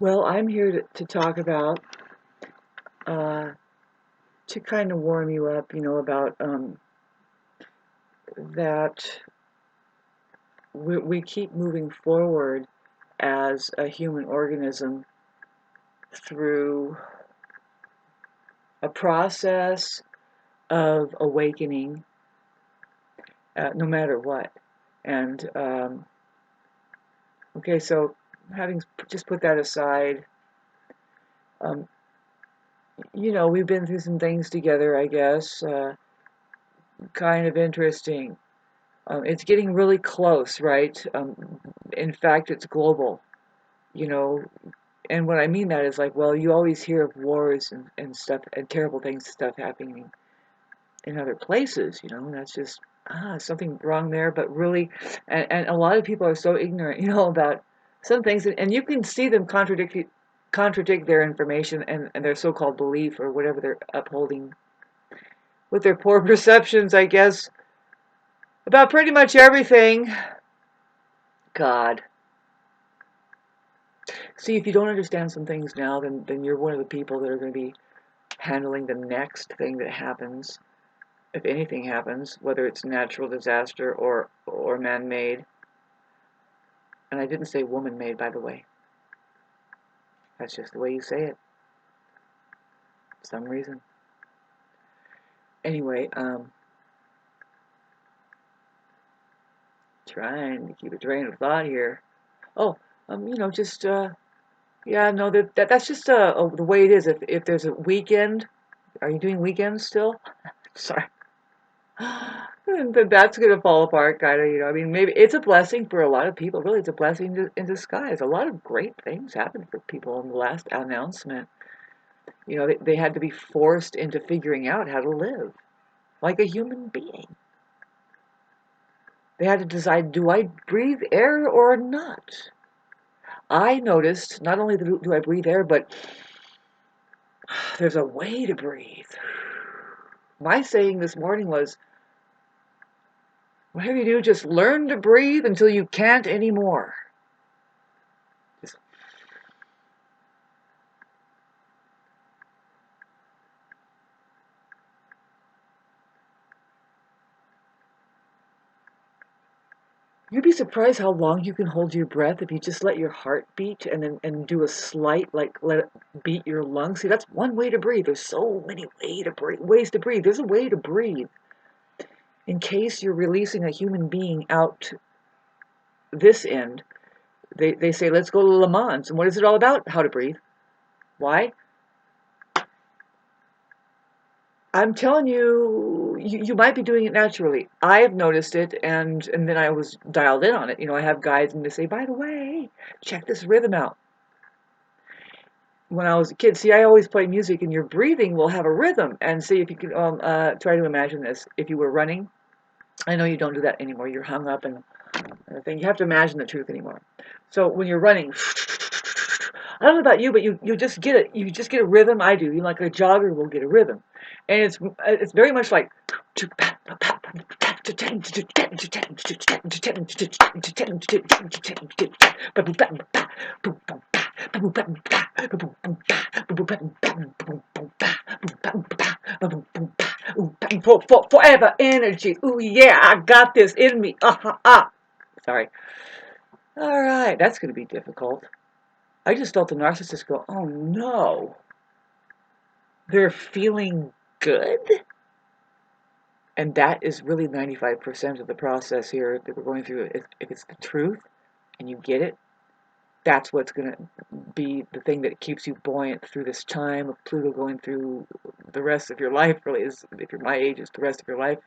Well, I'm here to talk about, uh, to kind of warm you up, about that we keep moving forward as a human organism through a process of awakening, no matter what. And, okay, so having just put that aside, um, we've been through some things together, I guess, kind of interesting. It's getting really close, right? In fact, it's global, you know. And what I mean that is like, well, you always hear of wars and stuff and terrible things, stuff happening in other places, and that's just, something wrong there. But really, and a lot of people are so ignorant, about some things, and you can see them contradict their information and their so-called belief or whatever they're upholding with their poor perceptions, I guess, about pretty much everything. God. See, if you don't understand some things now, then you're one of the people that are going to be handling the next thing that happens, if anything happens, whether it's natural disaster or man-made. And I didn't say woman-made, by the way. That's just the way you say it, for some reason. Anyway, trying to keep a train of thought here. Oh, just yeah, no, that's just the way it is. If there's a weekend, are you doing weekends still? Sorry. And then that's going to fall apart, kind of, I mean, maybe it's a blessing for a lot of people. Really, it's a blessing in disguise. A lot of great things happened for people in the last announcement. They had to be forced into figuring out how to live like a human being. They had to decide, do I breathe air or not? I noticed not only do I breathe air, but there's a way to breathe. My saying this morning was, whatever you do, just learn to breathe until you can't anymore. Just, you'd be surprised how long you can hold your breath if you just let your heart beat and do a slight, like, let it beat your lungs. See, that's one way to breathe. There's so many ways to breathe. There's a way to breathe. In case you're releasing a human being out this end, they say, let's go to Le Mans. And what is it all about? How to breathe. Why? I'm telling you, you might be doing it naturally. I have noticed it, and then I was dialed in on it. I have guides, and they say, by the way, check this rhythm out. When I was a kid, see, I always play music, and your breathing will have a rhythm. And see if you can try to imagine this. If you were running, I know you don't do that anymore. You're hung up and everything. You have to imagine the truth anymore. So when you're running, I don't know about you, but you just get it. You just get a rhythm. I do. Like a jogger will get a rhythm, and it's very much like. Forever energy. Ooh yeah, I got this in me. Sorry. All right, that's going to be difficult. I just felt the narcissist go, oh no, they're feeling good? And that is really 95% of the process here that we're going through. If it's the truth and you get it, that's what's going to be the thing that keeps you buoyant through this time of Pluto going through the rest of your life, really, is, if you're my age, it's the rest of your life.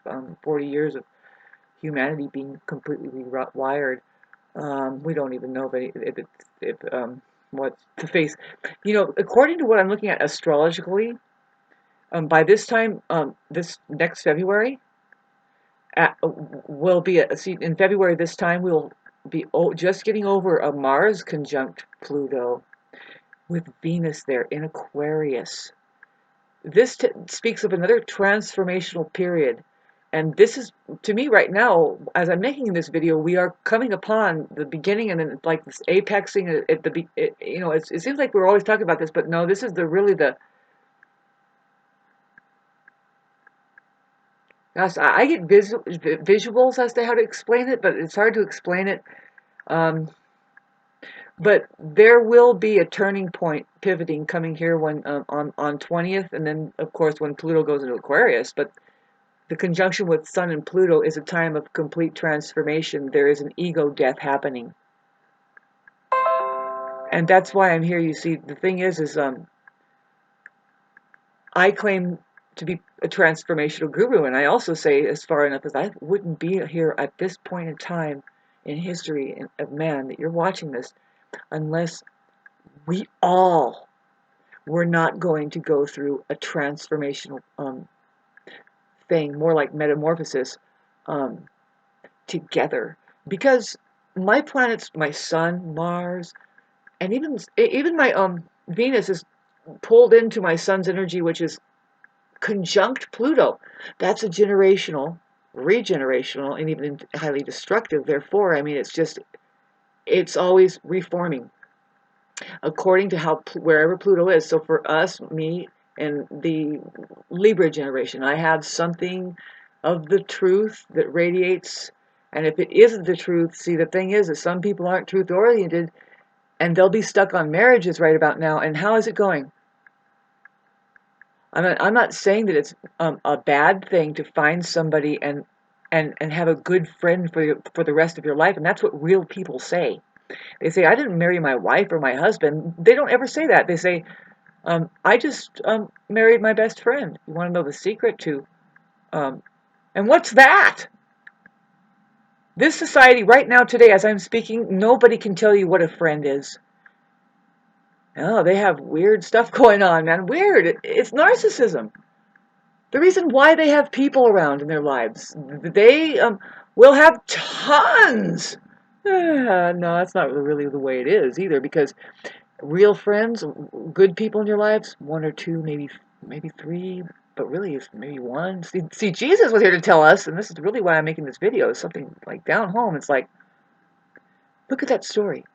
40 years of humanity being completely rewired. We don't even know if what to face. According to what I'm looking at astrologically, by this time, this next February, will be see, in February this time we'll be just getting over a Mars conjunct Pluto with Venus there in Aquarius. This speaks of another transformational period And this is, to me right now, as I'm making this video, we are coming upon the beginning, and then it's like this apexing at the, it seems like we're always talking about this, but no, this is really the, gosh, I get visuals as to how to explain it, but it's hard to explain it. But there will be a turning point, pivoting, coming here when on 20th, and then of course when Pluto goes into Aquarius. But the conjunction with Sun and Pluto is a time of complete transformation. There is an ego death happening, and that's why I'm here. You see, the thing is I claim to be a transformational guru, and I also say, as far enough as I wouldn't be here at this point in time in history of man that you're watching this, unless we all were not going to go through a transformational thing, more like metamorphosis, um, together. Because my planets, my Sun, Mars, and even my Venus is pulled into my Sun's energy, which is conjunct Pluto. That's a generational, regenerational, and even highly destructive. Therefore, I mean, it's always reforming according to how wherever Pluto is. So for us, me and the Libra generation, I have something of the truth that radiates. And if it isn't the truth, see, the thing is that some people aren't truth oriented, and they'll be stuck on marriages right about now. And how is it going? I'm not saying that it's a bad thing to find somebody and have a good friend for the rest of your life. And that's what real people say. They say, I didn't marry my wife or my husband. They don't ever say that. They say, I just married my best friend. You want to know the secret to, and what's that? This society right now today, as I'm speaking, nobody can tell you what a friend is. Oh, they have weird stuff going on, man. Weird. It's narcissism. The reason why they have people around in their lives, they will have tons. No, that's not really the way it is either, because real friends, good people in your lives, one or two, maybe three, but really it's maybe one. See, Jesus was here to tell us, and this is really why I'm making this video, is something like down home. It's like, look at that story.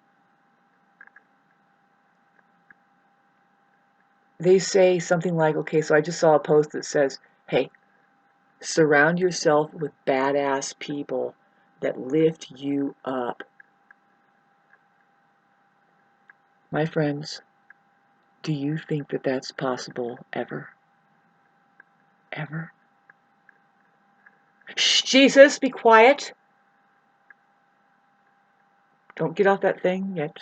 They say something like, okay, so I just saw a post that says, hey, surround yourself with badass people that lift you up. My friends, do you think that that's possible ever? Ever? Shh, Jesus, be quiet. Don't get off that thing yet.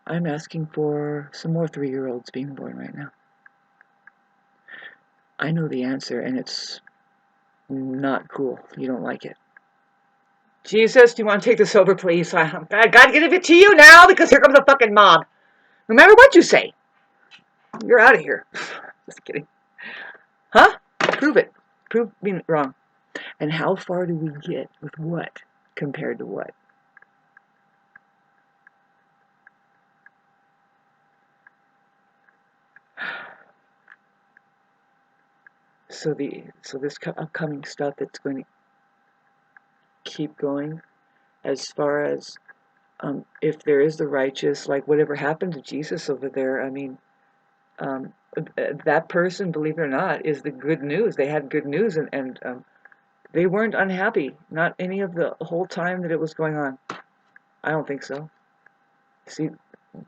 I'm asking for some more 3-year-olds being born right now. I know the answer, and it's not cool. You don't like it. Jesus, do you want to take this over, please? I gotta give it to you now, because here comes the fucking mob. No matter what you say, you're out of here. Just kidding. Huh? Prove it. Prove me wrong. And how far do we get with what compared to what? So this upcoming stuff that's going to keep going, as far as if there is the righteous, like whatever happened to Jesus over there, I mean, that person, believe it or not, is the good news. They had good news, and they weren't unhappy, not any of the whole time that it was going on. I don't think so. See,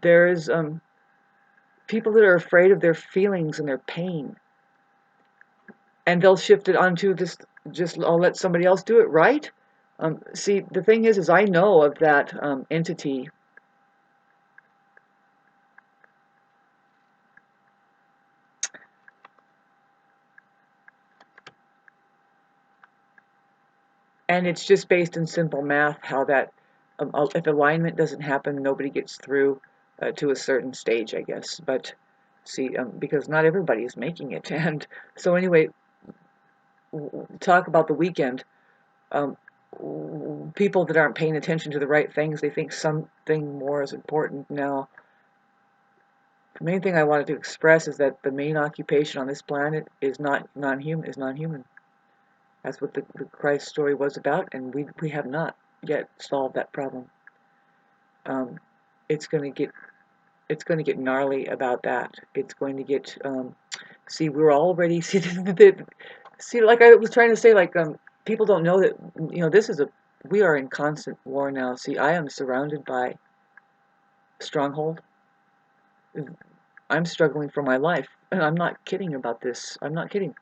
there's people that are afraid of their feelings and their pain, and they'll shift it onto this, just I'll let somebody else do it, right? See, the thing is I know of that entity. And it's just based in simple math how that, if alignment doesn't happen, nobody gets through to a certain stage, I guess. But see, because not everybody is making it. And so anyway, talk about the weekend. People that aren't paying attention to the right things, they think something more is important. Now, the main thing I wanted to express is that the main occupation on this planet is not non-human. That's what the Christ story was about, and we have not yet solved that problem. Um, it's going to get gnarly about that. It's going to get see, we're already see, like I was trying to say, like people don't know that, this is a we are in constant war now. See, I am surrounded by stronghold. I'm struggling for my life, and I'm not kidding about this. I'm not kidding.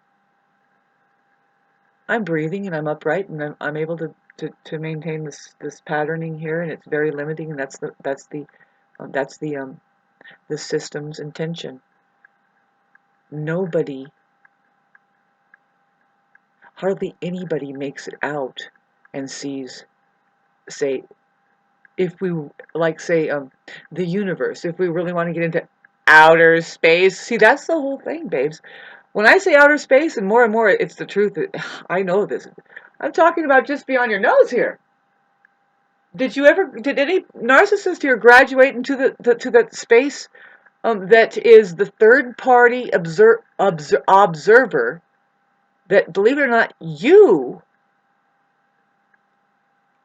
I'm breathing and I'm upright and I'm able to maintain this patterning here, and it's very limiting, and that's the system's intention. Nobody, hardly anybody makes it out and sees, say, if we like say the universe, if we really want to get into outer space. See, that's the whole thing, babes. When I say outer space, and more it's the truth. I know this. I'm talking about just beyond your nose here. Did any narcissist here graduate into to that space that is the third party observer, that, believe it or not, you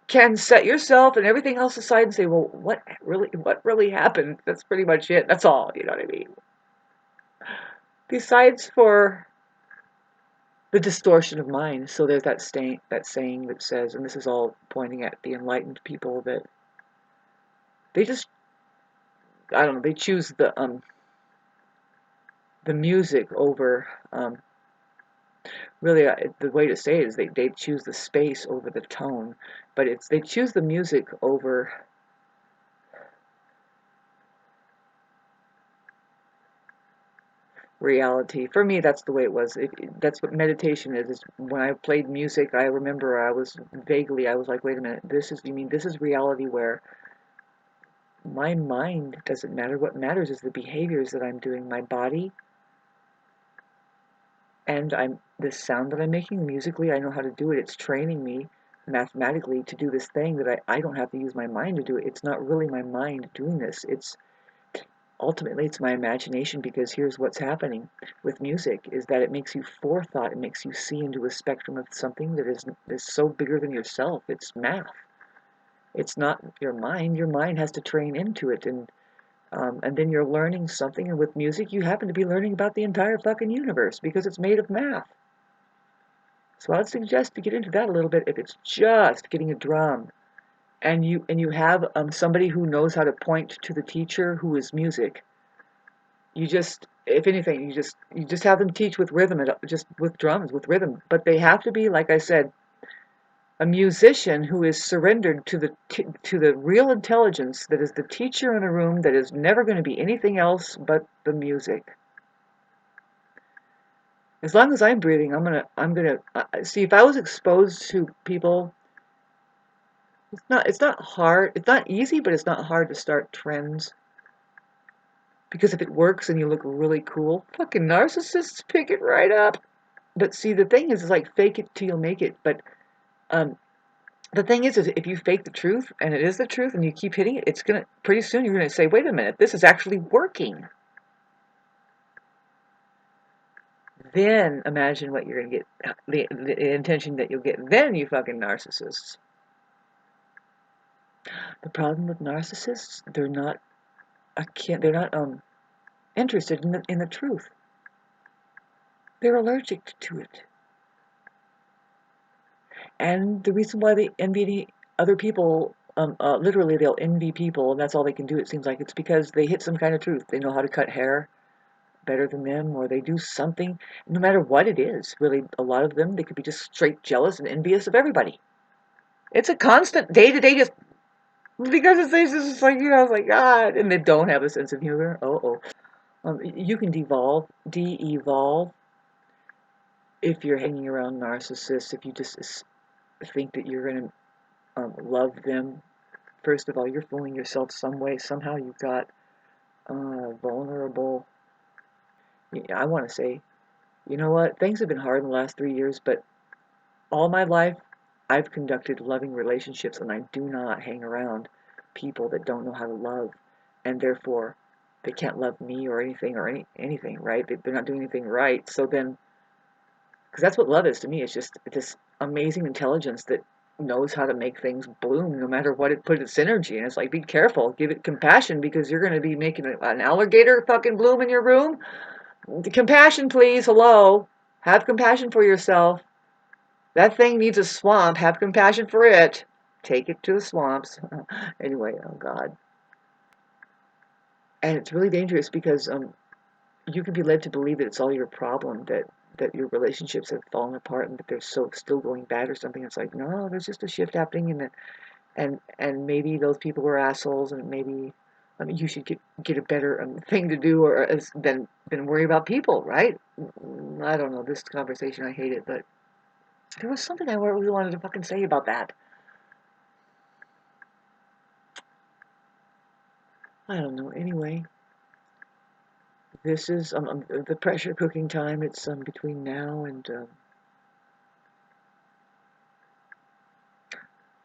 can set yourself and everything else aside and say, well, what really happened? That's pretty much it. That's all, you know what I mean? Besides for the distortion of mind. So there's that saying that says, and this is all pointing at the enlightened people, that they just, I don't know, they choose the music over, really, the way to say it is they choose the space over the tone, but they choose the music over reality. For me, that's the way it was. That's what meditation is when I played music, I remember I was like, wait a minute, you mean this is reality, where my mind doesn't matter. What matters is the behaviors that I'm doing, my body, and the sound that I'm making musically. I know how to do it. It's training me mathematically to do this thing that I don't have to use my mind to do it. It's not really my mind doing this. Ultimately it's my imagination, because here's what's happening with music is that it makes you forethought. It makes you see into a spectrum of something that is so bigger than yourself. It's math. It's not your mind. Your mind has to train into it, and then you're learning something, and with music you happen to be learning about the entire fucking universe because it's made of math. So I'd suggest to get into that a little bit. If it's just getting a drum, and you have somebody who knows how to point to the teacher who is music, you just, if anything, you just have them teach with rhythm, just with drums, with rhythm. But they have to be, like I said, a musician who is surrendered to the real intelligence that is the teacher in a room, that is never going to be anything else but the music. As long as I'm breathing, I'm gonna see. If I was exposed to people, it's not hard, it's not easy, but it's not hard to start trends. Because if it works and you look really cool, fucking narcissists pick it right up. But see, the thing is like, fake it till you make it. But um, the thing is if you fake the truth and it is the truth and you keep hitting it, it's gonna, pretty soon you're gonna say, wait a minute, this is actually working. Then imagine what you're gonna get, the intention that you'll get. Then, you fucking narcissists. The problem with narcissists, they're not interested in the truth. They're allergic to it. And the reason why they envy other people, literally they'll envy people, and that's all they can do, it seems like, it's because they hit some kind of truth. They know how to cut hair better than them, or they do something, no matter what it is. Really, a lot of them, they could be just straight jealous and envious of everybody. It's a constant day-to-day, just because it's just like, it's like, God, and they don't have a sense of humor. You can de-evolve if you're hanging around narcissists, if you just think that you're going to love them. First of all, you're fooling yourself some way. Somehow you've got vulnerable. I want to say, you know what? Things have been hard in the last 3 years, but all my life I've conducted loving relationships, and I do not hang around people that don't know how to love, and therefore they can't love me or anything, anything, right? They're not doing anything right. So then Because that's what love is to me. It's just this amazing intelligence that knows how to make things bloom no matter what it put its energy in. It's like, be careful, give it compassion because you're going to be making an alligator fucking bloom in your room. Compassion, please. Hello. Have compassion for yourself. That thing needs a swamp. Have compassion for it. Take it to the swamps. Anyway, oh God. And it's really dangerous because you can be led to believe that it's all your problem, that your relationships have fallen apart and that they're still going bad or something. It's like, no, there's just a shift happening, and maybe those people were assholes, and maybe you should get a better thing to do than worry about people, right? I don't know, this conversation, I hate it, but there was something I really wanted to fucking say about that. I don't know. Anyway, this is the pressure cooking time. It's between now and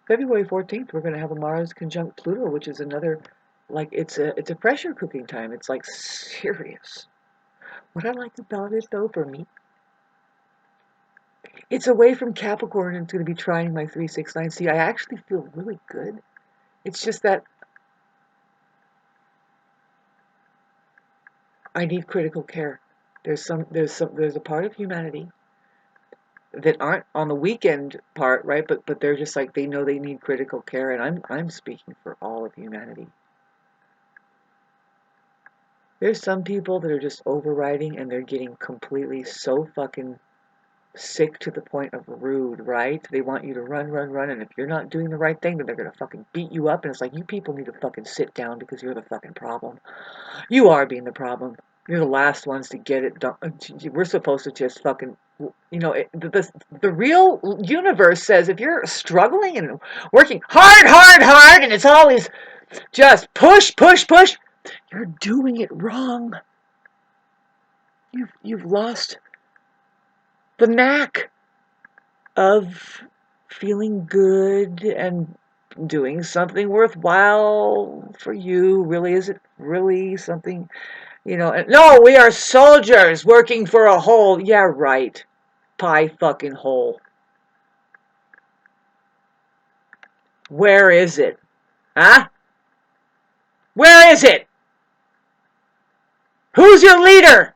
February 14th. We're going to have a Mars conjunct Pluto, which is another, like, it's a pressure cooking time. It's like serious. What I like about it, though, for me, it's away from Capricorn and it's going to be trying my 369. See, I actually feel really good. It's just that I need critical care. There's a part of humanity that aren't on the weekend part, right? But they're just like, they know they need critical care, and I'm speaking for all of humanity. There's some people that are just overriding and they're getting completely so fucking sick to the point of rude, right? They want you to run, run, run, and if you're not doing the right thing, then they're gonna fucking beat you up, and it's like, you people need to fucking sit down because you're the fucking problem. You are being the problem. You're the last ones to get it done. We're supposed to just fucking, the real universe says if you're struggling and working hard, hard, hard, and it's always just push, push, push, you're doing it wrong. You've lost the knack of feeling good and doing something worthwhile for you. Really, is it really something, no, we are soldiers working for a whole, yeah, right, pie fucking hole. Where is it? Huh? Where is it? Who's your leader?